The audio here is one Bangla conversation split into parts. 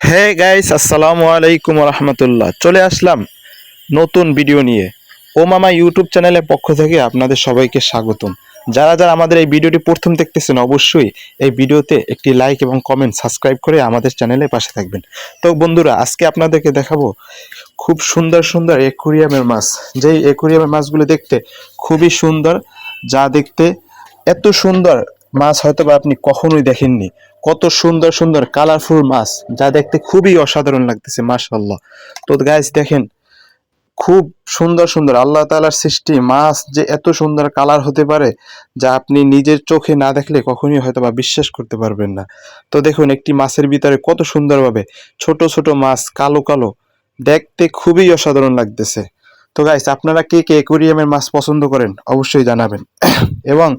হে গাইস, আসসালামু আলাইকুম রহমতুল্লাহ। চলে আসলাম নতুন ভিডিও নিয়ে। ও মামা ইউটিউব চ্যানেলের পক্ষ থেকে আপনাদের সবাইকে স্বাগতম। যারা যারা আমাদের এই ভিডিওটি প্রথম দেখতেছেন, অবশ্যই এই ভিডিওতে একটি লাইক এবং কমেন্ট সাবস্ক্রাইব করে আমাদের চ্যানেলের পাশে থাকবেন। তো বন্ধুরা, আজকে আপনাদেরকে দেখাবো খুব সুন্দর সুন্দর অ্যাকুরিয়ামের মাছ। যেই অ্যাকুরিয়ামের মাছগুলো দেখতে খুবই সুন্দর, যা দেখতে এত সুন্দর মাছ হয়তো বা আপনি কখনোই দেখেননি। কত সুন্দর সুন্দর কালারফুল মাছ, যা দেখতে খুবই অসাধারণ লাগতেছে, মাশাআল্লাহ। তো গাইস দেখেন, খুব সুন্দর সুন্দর আল্লাহ তাআলার সৃষ্টি মাছ যে এত সুন্দর কালার হতে পারে, যা আপনি নিজের চোখে না দেখলে কখনোই হয়তো বা বিশ্বাস করতে পারবেন না। তো দেখুন, একটি মাছের ভিতরে কত সুন্দরভাবে ছোট ছোট মাছ, কালো কালো, দেখতে খুবই অসাধারণ লাগতেছে। তো গাইস, আপনারা কে কে অ্যাকুরিয়ামের মাছ পছন্দ করেন অবশ্যই জানাবেন। এবং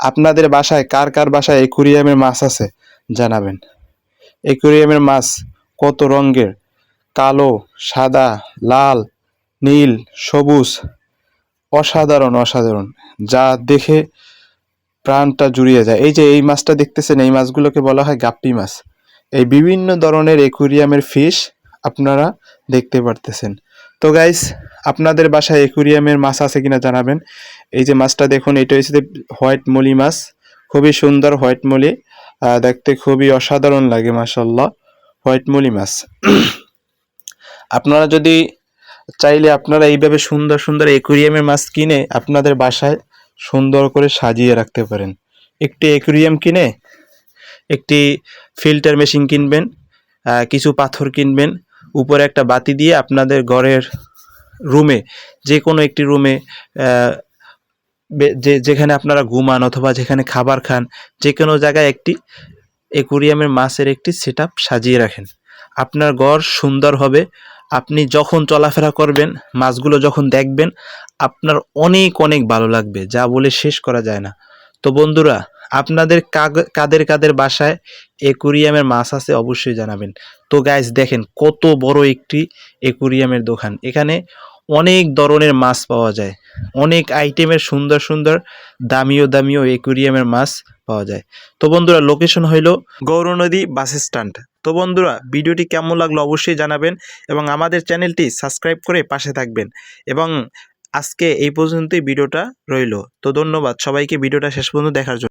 আপনাদের বাসায় কার কার বাসায় অ্যাকুরিয়ামের মাছ আছে জানাবেন। অ্যাকুরিয়ামের মাছ কত রঙের, কালো, সাদা, লাল, নীল, সবুজ, অসাধারণ অসাধারণ, যা দেখে প্রাণটা জুড়িয়ে যায়। এই যে এই মাছটা দেখতেছেন, এই মাছগুলোকে বলা হয় গাপ্পি মাছ। এই বিভিন্ন ধরনের অ্যাকুরিয়ামের ফিশ আপনারা দেখতে পারতেছেন। তো গাইস, আপনাদের বাসায় অ্যাকুরিয়ামের মাছ আছে কিনা জানাবেন। এই যে মাছটা দেখুন, এটা হচ্ছে হোয়াইট মলি মাছ। খুবই সুন্দর হোয়াইট মলি, দেখতে খুবই অসাধারণ লাগে, মাশাআল্লাহ। হোয়াইট মলি মাছ আপনারা যদি চাইলে আপনারা এইভাবে সুন্দর সুন্দর অ্যাকুরিয়ামের মাছ কিনে আপনাদের বাসায় সুন্দর করে সাজিয়ে রাখতে পারেন। একটি অ্যাকুরিয়াম কিনে একটি ফিল্টার মেশিন কিনবেন, কিছু পাথর কিনবেন, উপরে একটা বাতি দিয়ে আপনাদের ঘরের রুমে, যে কোনো একটি রুমে, যেখানে আপনারা ঘুমান অথবা যেখানে খাবার খান, যে কোনো জায়গায় একটি অ্যাকুরিয়ামের মাছের একটি সেটআপ সাজিয়ে রাখেন। আপনার ঘর সুন্দর হবে। আপনি যখন চলাফেরা করবেন, মাছগুলো যখন দেখবেন, আপনার অনেক অনেক ভালো লাগবে, যা বলে শেষ করা যায় না। তো বন্ধুরা, আপনাদের কাদের কাদের বাসায় অ্যাকুরিয়ামের মাছ আছে অবশ্যই জানাবেন। তো গাইস দেখেন, কত বড় একটি অ্যাকুরিয়ামের দোকান। এখানে অনেক ধরনের মাছ পাওয়া যায়, অনেক আইটেমের সুন্দর সুন্দর দামিও দামিও অ্যাকুরিয়ামের মাছ পাওয়া যায়। তো বন্ধুরা, লোকেশন হইল গৌরনদী বাস স্ট্যান্ড। তো বন্ধুরা, ভিডিওটি কেমন লাগলো অবশ্যই জানাবেন এবং আমাদের চ্যানেলটি সাবস্ক্রাইব করে পাশে থাকবেন। এবং আজকে এই পর্যন্তই ভিডিওটা রইল। তো ধন্যবাদ সবাইকে ভিডিওটা শেষ পর্যন্ত দেখার জন্য।